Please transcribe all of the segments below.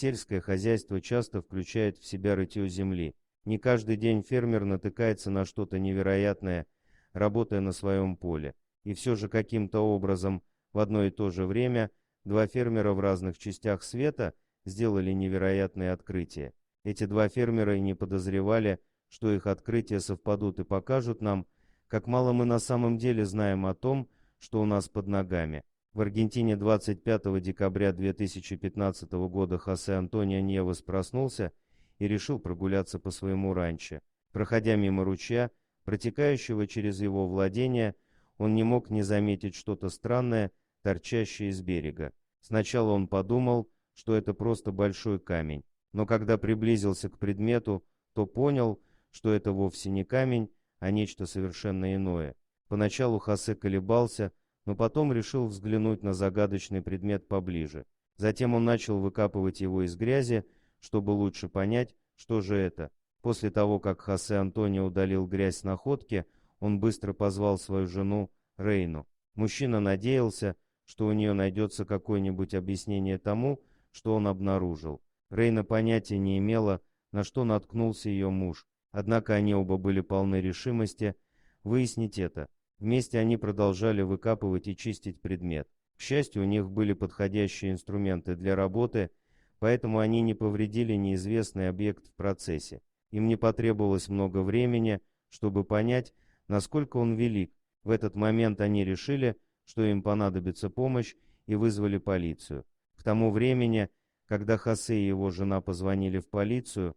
Сельское хозяйство часто включает в себя рытье земли. Не каждый день фермер натыкается на что-то невероятное, работая на своем поле. И все же каким-то образом в одно и то же время два фермера в разных частях света сделали невероятные открытия. Эти два фермера и не подозревали, что их открытия совпадут и покажут нам, как мало мы на самом деле знаем о том, что у нас под ногами. В Аргентине 25 декабря 2015 года Хосе Антонио Ньевес проснулся и решил прогуляться по своему ранчо. Проходя мимо ручья, протекающего через его владение, он не мог не заметить что-то странное, торчащее из берега. Сначала он подумал, что это просто большой камень, но когда приблизился к предмету, то понял, что это вовсе не камень, а нечто совершенно иное. Поначалу Хосе колебался, но потом решил взглянуть на загадочный предмет поближе. Затем он начал выкапывать его из грязи, чтобы лучше понять, что же это. После того, как Хосе Антонио удалил грязь с находки, он быстро позвал свою жену Рейну. Мужчина надеялся, что у нее найдется какое-нибудь объяснение тому, что он обнаружил. Рейна понятия не имела, на что наткнулся ее муж, однако они оба были полны решимости выяснить это. Вместе они продолжали выкапывать и чистить предмет. К счастью, у них были подходящие инструменты для работы, поэтому они не повредили неизвестный объект в процессе. Им не потребовалось много времени, чтобы понять, насколько он велик. В этот момент они решили, что им понадобится помощь, и вызвали полицию. К тому времени, когда Хосе и его жена позвонили в полицию,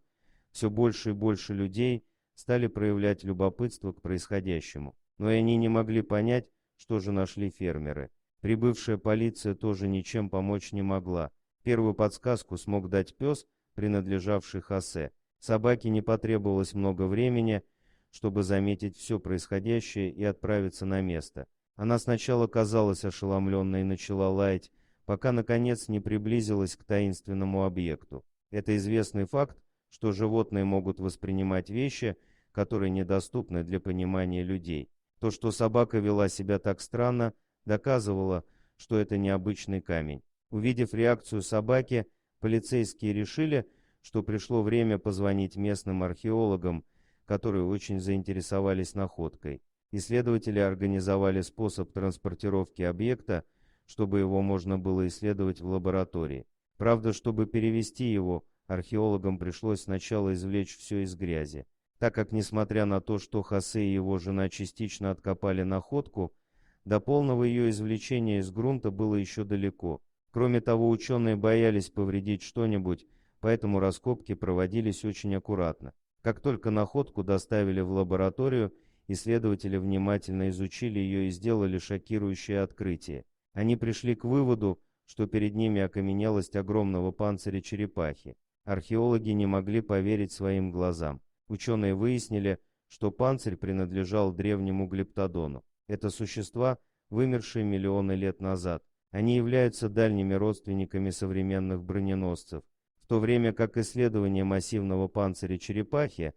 все больше и больше людей стали проявлять любопытство к происходящему. Но и они не могли понять, что же нашли фермеры. Прибывшая полиция тоже ничем помочь не могла. Первую подсказку смог дать пес, принадлежавший Хосе. Собаке не потребовалось много времени, чтобы заметить все происходящее и отправиться на место. Она сначала казалась ошеломленной и начала лаять, пока наконец не приблизилась к таинственному объекту. Это известный факт, что животные могут воспринимать вещи, которые недоступны для понимания людей. То, что собака вела себя так странно, доказывало, что это необычный камень. Увидев реакцию собаки, полицейские решили, что пришло время позвонить местным археологам, которые очень заинтересовались находкой. Исследователи организовали способ транспортировки объекта, чтобы его можно было исследовать в лаборатории. Правда, чтобы перевезти его, археологам пришлось сначала извлечь все из грязи. Так как, несмотря на то, что Хосе и его жена частично откопали находку, до полного ее извлечения из грунта было еще далеко. Кроме того, ученые боялись повредить что-нибудь, поэтому раскопки проводились очень аккуратно. Как только находку доставили в лабораторию, исследователи внимательно изучили ее и сделали шокирующее открытие. Они пришли к выводу, что перед ними окаменелость огромного панциря черепахи. Археологи не могли поверить своим глазам. Ученые выяснили, что панцирь принадлежал древнему глиптодону. Это существа, вымершие миллионы лет назад. Они являются дальними родственниками современных броненосцев. В то время как исследование массивного панциря черепахи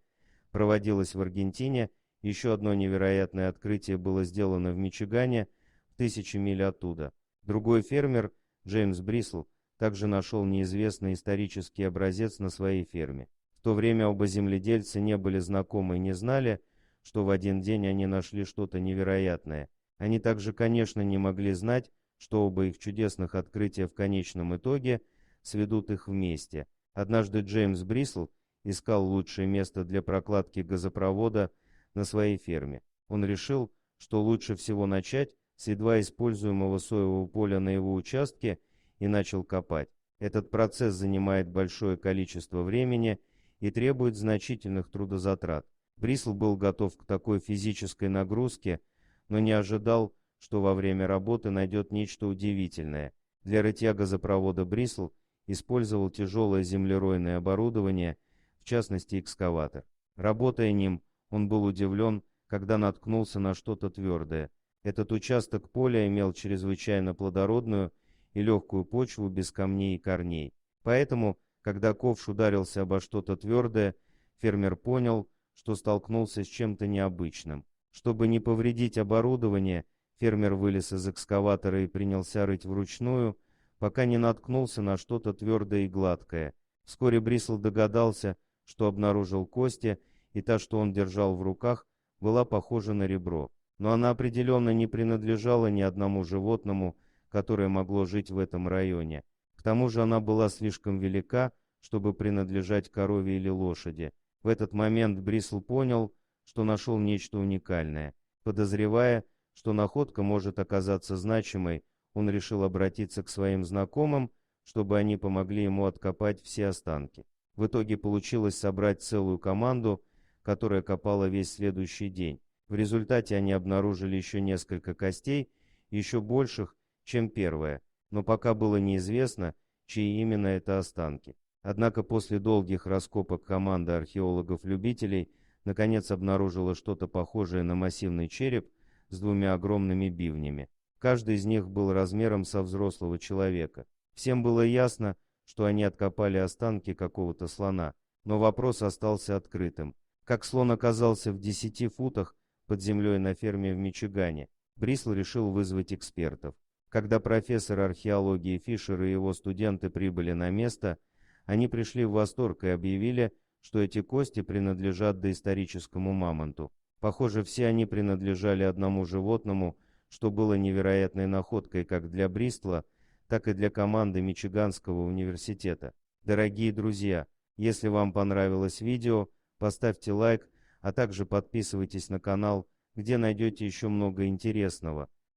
проводилось в Аргентине, еще одно невероятное открытие было сделано в Мичигане, в 1000 миль оттуда. Другой фермер, Джеймс Брисл, также нашел неизвестный исторический образец на своей ферме. В то время оба земледельца не были знакомы и не знали, что в один день они нашли что-то невероятное. Они также, конечно, не могли знать, что оба их чудесных открытия в конечном итоге сведут их вместе. Однажды Джеймс Брисл искал лучшее место для прокладки газопровода на своей ферме. Он решил, что лучше всего начать с едва используемого соевого поля на его участке, и начал копать. Этот процесс занимает большое количество времени и требует значительных трудозатрат. Брисл был готов к такой физической нагрузке, но не ожидал, что во время работы найдет нечто удивительное. Для рытья газопровода Брисл использовал тяжелое землеройное оборудование, в частности экскаватор. Работая ним, он был удивлен, когда наткнулся на что-то твердое. Этот участок поля имел чрезвычайно плодородную и легкую почву без камней и корней. Поэтому, когда ковш ударился обо что-то твердое, фермер понял, что столкнулся с чем-то необычным. Чтобы не повредить оборудование, фермер вылез из экскаватора и принялся рыть вручную, пока не наткнулся на что-то твердое и гладкое. Вскоре Брисл догадался, что обнаружил кости, и та, что он держал в руках, была похожа на ребро. Но она определенно не принадлежала ни одному животному, которое могло жить в этом районе. К тому же она была слишком велика, чтобы принадлежать корове или лошади. В этот момент Брисл понял, что нашел нечто уникальное. Подозревая, что находка может оказаться значимой, он решил обратиться к своим знакомым, чтобы они помогли ему откопать все останки. В итоге получилось собрать целую команду, которая копала весь следующий день. В результате они обнаружили еще несколько костей, еще больших, чем первая, но пока было неизвестно, чьи именно это останки. Однако после долгих раскопок команда археологов-любителей наконец обнаружила что-то похожее на массивный череп с двумя огромными бивнями. Каждый из них был размером со взрослого человека. Всем было ясно, что они откопали останки какого-то слона, но вопрос остался открытым. Как слон оказался в 10 футах под землей на ферме в Мичигане, Брисл решил вызвать экспертов. Когда профессор археологии Фишер и его студенты прибыли на место, они пришли в восторг и объявили, что эти кости принадлежат доисторическому мамонту. Похоже, все они принадлежали одному животному, что было невероятной находкой как для Брисла, так и для команды Мичиганского университета. Дорогие друзья, если вам понравилось видео, поставьте лайк, а также подписывайтесь на канал, где найдете еще много интересного.